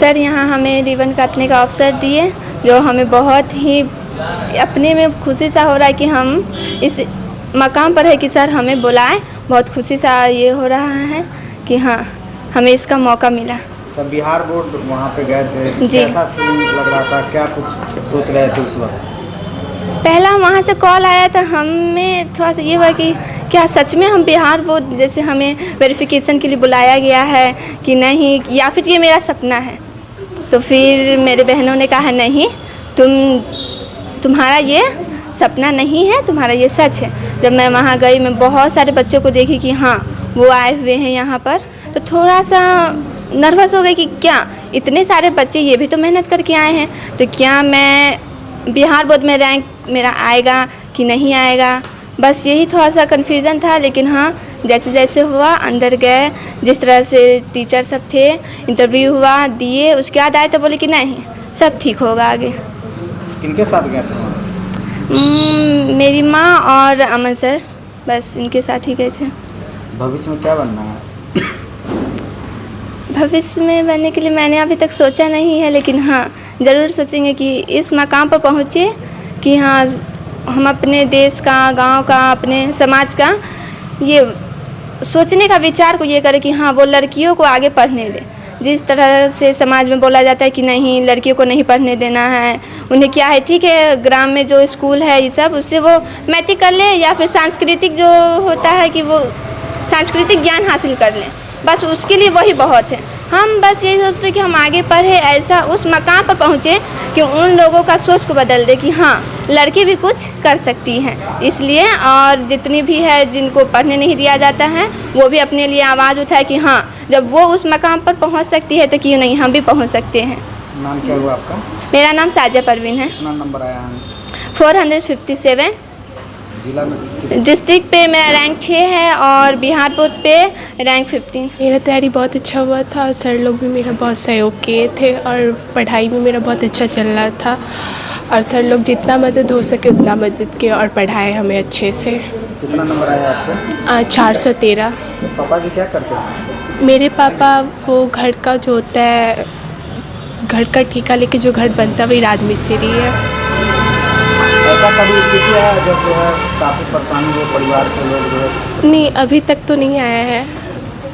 Sir यहाँ हमें ribbon काटने का अवसर दिए, जो हमें बहुत ही अपने में खुशी सा हो रहा है कि हम इस मकाम पर है कि सर हमें बुलाएं। बहुत खुशी सा ये हो रहा है कि हाँ हमें इसका मौका मिला। सब बिहार बोर्ड वहाँ पे गए थे, जी। कैसा फीलिंग लग रहा था, क्या कुछ सोच रहे थे उस वक्त? पहला वहाँ से कॉल आया था, हमें थोड़ा सा ये हुआ कि क्या सच में हम बिहार बोर्ड जैसे हमें वेरिफिकेशन के लिए बुलाया गया है कि नहीं, या फिर ये मेरा सपना है। तो फिर मेरे बहनों ने कहा नहीं, तुम्हारा ये सपना नहीं है, तुम्हारा ये सच है। जब मैं वहाँ गई, मैं बहुत सारे बच्चों को देखी कि हाँ वो आए हुए हैं यहाँ पर, तो थोड़ा सा नर्वस हो गई कि क्या इतने सारे बच्चे, ये भी तो मेहनत करके आए हैं, तो क्या मैं बिहार बोर्ड में रैंक मेरा आएगा कि नहीं आएगा। बस यही थोड़ा सा कन्फ्यूज़न था। लेकिन हाँ जैसे जैसे हुआ, अंदर गए, जिस तरह से टीचर सब थे, इंटरव्यू हुआ, दिए, उसके बाद आए तो बोले कि नहीं सब ठीक होगा आगे। किनके साथ गए थे वहाँ? मेरी माँ और अमन सर, बस इनके साथ ही गए थे। भविष्य में क्या बनना है? भविष्य में बनने के लिए मैंने अभी तक सोचा नहीं है, लेकिन हाँ ज़रूर सोचेंगे कि इस मकाम पर पहुँचे कि हाँ हम अपने देश का, गांव का, अपने समाज का ये सोचने का विचार को ये करें कि हाँ वो लड़कियों को आगे पढ़ने दें। जिस तरह से समाज में बोला जाता है कि नहीं लड़कियों को नहीं पढ़ने देना है, उन्हें क्या है, ठीक है ग्राम में जो स्कूल है ये सब, उससे वो मैट्रिक कर लें या फिर सांस्कृतिक जो होता है कि वो सांस्कृतिक ज्ञान हासिल कर लें, बस उसके लिए वही बहुत है। हम बस यही सोच रहे कि हम आगे पढ़े, ऐसा उस मकाम पर पहुँचे कि उन लोगों का सोच को बदल दे कि हाँ लड़की भी कुछ कर सकती हैं। इसलिए और जितनी भी है जिनको पढ़ने नहीं दिया जाता है, वो भी अपने लिए आवाज़ उठाए कि हाँ जब वो उस मकाम पर पहुँच सकती है तो क्यों नहीं हम भी पहुँच सकते हैं। नाम क्या हुआ आपका? मेरा नाम साजिया परवीन है। कितना नंबर आया है? 457। जिला में? डिस्ट्रिक्ट पे मेरा रैंक 6 है और बिहार बोर्ड पे रैंक 15। मेरा तैयारी बहुत अच्छा हुआ था, सर लोग भी मेरा बहुत सहयोग किए थे और पढ़ाई में मेरा बहुत अच्छा चल रहा था और सर लोग जितना मदद हो सके उतना मदद किए और पढ़ाए हमें अच्छे से। कितना नंबर आया आपको? 413। पापा जी क्या करते हैं? मेरे पापा वो घर का जो होता है, घर का ठेका लेके जो घर बनता है वही राजमिस्त्री है। ऐसा कभी स्थिति है जब जो है काफ़ी परेशानी हो परिवार के लोग जो है? नहीं अभी तक तो नहीं आया है,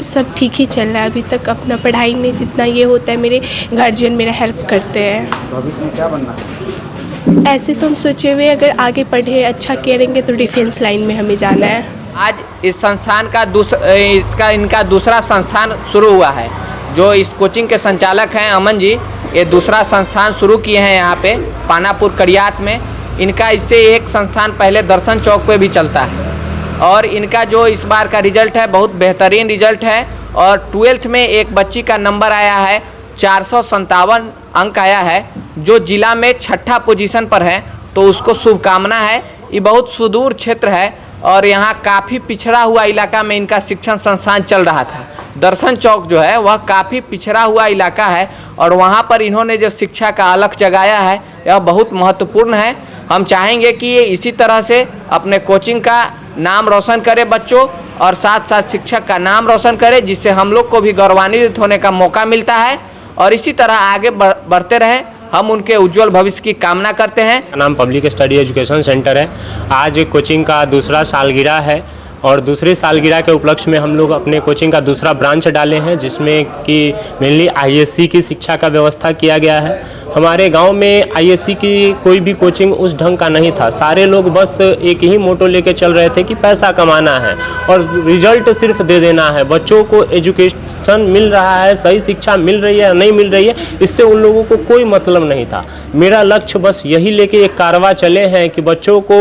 सब ठीक ही चल रहा है अभी तक। अपना पढ़ाई में जितना ये होता है मेरे गार्जियन मेरा हेल्प करते हैं। भविष्य में क्या बनना है? ऐसे तो हम सोचे हुए अगर आगे पढ़े अच्छा करेंगे तो डिफेंस लाइन में हमें जाना है। आज इस संस्थान का इनका दूसरा संस्थान शुरू हुआ है। जो इस कोचिंग के संचालक हैं अमन जी, ये दूसरा संस्थान शुरू किए हैं यहाँ पे पानापुर कड़ियात में। इनका इससे एक संस्थान पहले दर्शन चौक पे भी चलता है और इनका जो इस बार का रिजल्ट है बहुत बेहतरीन रिजल्ट है और 12th में एक बच्ची का नंबर आया है 457 अंक आया है, जो जिला में 6ठा पोजीशन पर है। तो उसको शुभकामना है। ये बहुत सुदूर क्षेत्र है और यहाँ काफ़ी पिछड़ा हुआ इलाका में इनका शिक्षण संस्थान चल रहा था। दर्शन चौक जो है वह काफ़ी पिछड़ा हुआ इलाका है और वहाँ पर इन्होंने जो शिक्षा का अलख जगाया है यह बहुत महत्वपूर्ण है। हम चाहेंगे कि ये इसी तरह से अपने कोचिंग का नाम रोशन करे बच्चों और साथ साथ शिक्षक का नाम रोशन करे, जिससे हम लोग को भी गौरवान्वित होने का मौका मिलता है और इसी तरह आगे बढ़ते रहें। हम उनके उज्जवल भविष्य की कामना करते हैं। नाम पब्लिक स्टडी एजुकेशन सेंटर है। आज कोचिंग का दूसरा सालगिरह है और दूसरे सालगिरह के उपलक्ष्य में हम लोग अपने कोचिंग का दूसरा ब्रांच डाले हैं, जिसमें कि मेनली आईएससी की शिक्षा का व्यवस्था किया गया है। हमारे गांव में आईएससी की कोई भी कोचिंग उस ढंग का नहीं था। सारे लोग बस एक ही मोटो लेके चल रहे थे कि पैसा कमाना है और रिजल्ट सिर्फ दे देना है। बच्चों को एजुकेशन मिल रहा है, सही शिक्षा मिल रही है या नहीं मिल रही है, इससे उन लोगों को कोई मतलब नहीं था। मेरा लक्ष्य बस यही लेके एक कारवां चले हैं कि बच्चों को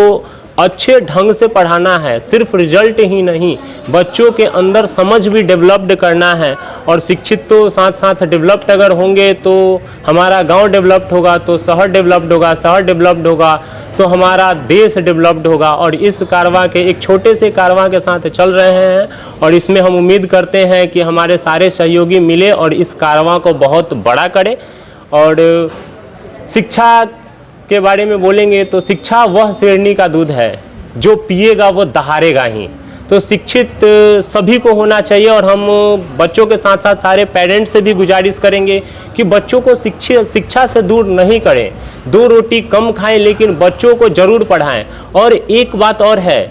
अच्छे ढंग से पढ़ाना है, सिर्फ रिजल्ट ही नहीं, बच्चों के अंदर समझ भी डेवलप्ड करना है। और शिक्षित तो साथ साथ डेवलप्ड अगर होंगे तो हमारा गांव डेवलप्ड होगा, तो शहर डेवलप्ड होगा, शहर डेवलप्ड होगा तो हमारा देश डेवलप्ड होगा। और इस कारवां के एक छोटे से कारवां के साथ चल रहे हैं और इसमें हम उम्मीद करते हैं कि हमारे सारे सहयोगी मिले और इस कारवां को बहुत बड़ा करें। और शिक्षा के बारे में बोलेंगे तो शिक्षा वह शेरनी का दूध है जो पिएगा वो दहाड़ेगा ही। तो शिक्षित सभी को होना चाहिए। और हम बच्चों के साथ साथ सारे पेरेंट्स से भी गुजारिश करेंगे कि बच्चों को शिक्षा से दूर नहीं करें। 2 रोटी कम खाएं लेकिन बच्चों को ज़रूर पढ़ाएं। और एक बात और है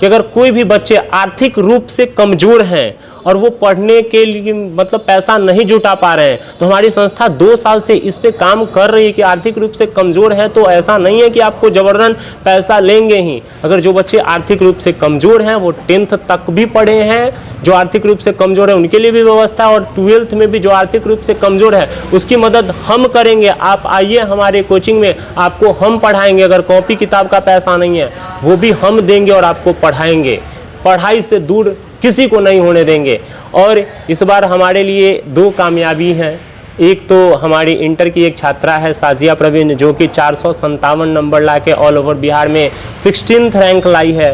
कि अगर कोई भी बच्चे आर्थिक रूप से कमज़ोर हैं और वो पढ़ने के लिए मतलब पैसा नहीं जुटा पा रहे हैं, तो हमारी संस्था 2 साल से इस पे काम कर रही है कि आर्थिक रूप से कमज़ोर है तो ऐसा नहीं है कि आपको ज़बरदस्ती पैसा लेंगे ही। अगर जो बच्चे आर्थिक रूप से कमज़ोर हैं वो 10th तक भी पढ़े हैं, जो आर्थिक रूप से कमज़ोर है उनके लिए भी व्यवस्था है, और 12th में भी जो आर्थिक रूप से कमज़ोर है उसकी मदद हम करेंगे। आप आइए हमारे कोचिंग में, आपको हम पढ़ाएंगे। अगर कॉपी किताब का पैसा नहीं है वो भी हम देंगे और आपको पढ़ाएंगे। पढ़ाई से दूर किसी को नहीं होने देंगे। और इस बार हमारे लिए 2 कामयाबी हैं। एक तो हमारी इंटर की एक छात्रा है साजिया प्रवीण, जो कि 457 नंबर ला के ऑल ओवर बिहार में 16th रैंक लाई है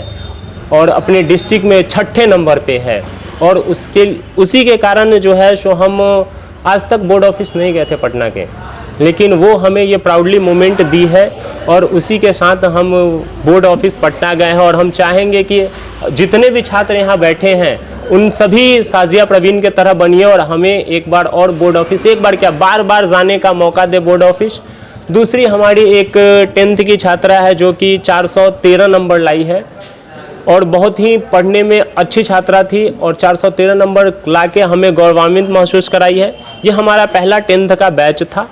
और अपने डिस्ट्रिक्ट में 6ठे नंबर पे है। और उसी के कारण जो है सो हम आज तक बोर्ड ऑफिस नहीं गए थे पटना के, लेकिन वो हमें ये प्राउडली मोमेंट दी है और उसी के साथ हम बोर्ड ऑफिस पटना गए हैं। और हम चाहेंगे कि जितने भी छात्र यहाँ बैठे हैं उन सभी साजिया प्रवीण के तरह बनिए और हमें एक बार और बोर्ड ऑफिस, एक बार क्या बार बार जाने का मौका दे बोर्ड ऑफिस। दूसरी हमारी एक 10th की छात्रा है जो कि 413 नंबर लाई है और बहुत ही पढ़ने में अच्छी छात्रा थी और 413 नंबर लाके हमें गौरवान्वित महसूस कराई है। ये हमारा पहला 10th का बैच था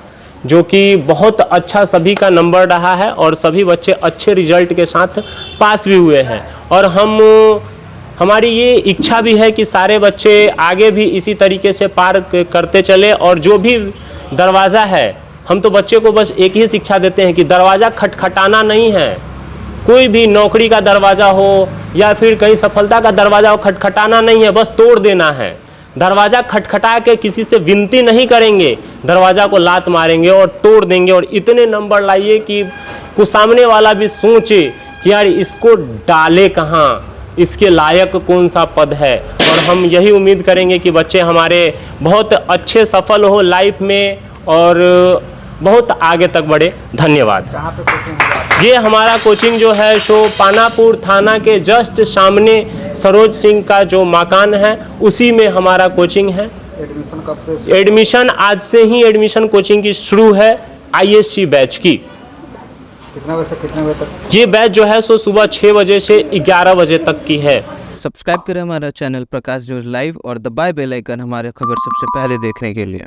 जो कि बहुत अच्छा सभी का नंबर रहा है और सभी बच्चे अच्छे रिजल्ट के साथ पास भी हुए हैं। और हमारी ये इच्छा भी है कि सारे बच्चे आगे भी इसी तरीके से पार करते चले। और जो भी दरवाज़ा है, हम तो बच्चे को बस एक ही शिक्षा देते हैं कि दरवाज़ा खटखटाना नहीं है। कोई भी नौकरी का दरवाज़ा हो या फिर कहीं सफलता का दरवाज़ा हो, खटखटाना नहीं है, बस तोड़ देना है। दरवाज़ा खटखटा के किसी से विनती नहीं करेंगे, दरवाज़ा को लात मारेंगे और तोड़ देंगे। और इतने नंबर लाइए कि कुछ सामने वाला भी सोचे कि यार इसको डाले कहाँ, इसके लायक कौन सा पद है। और हम यही उम्मीद करेंगे कि बच्चे हमारे बहुत अच्छे सफल हो लाइफ में और बहुत आगे तक बढ़े। धन्यवाद। कहाँ पे कोचिंग होगा? ये हमारा कोचिंग जो है सो पानापुर थाना के जस्ट सामने सरोज सिंह का जो मकान है उसी में हमारा कोचिंग है। एडमिशन कब से? एडमिशन आज से ही एडमिशन कोचिंग की शुरू है ISC बैच की। कितने बजे से कितने बजे तक? ये बैच जो है सो सुबह 6 बजे से 11 बजे तक की है। सब्सक्राइब करें हमारा चैनल प्रकाश न्यूज़ लाइव और दबाए बेल आइकन हमारे खबर सबसे पहले देखने के लिए।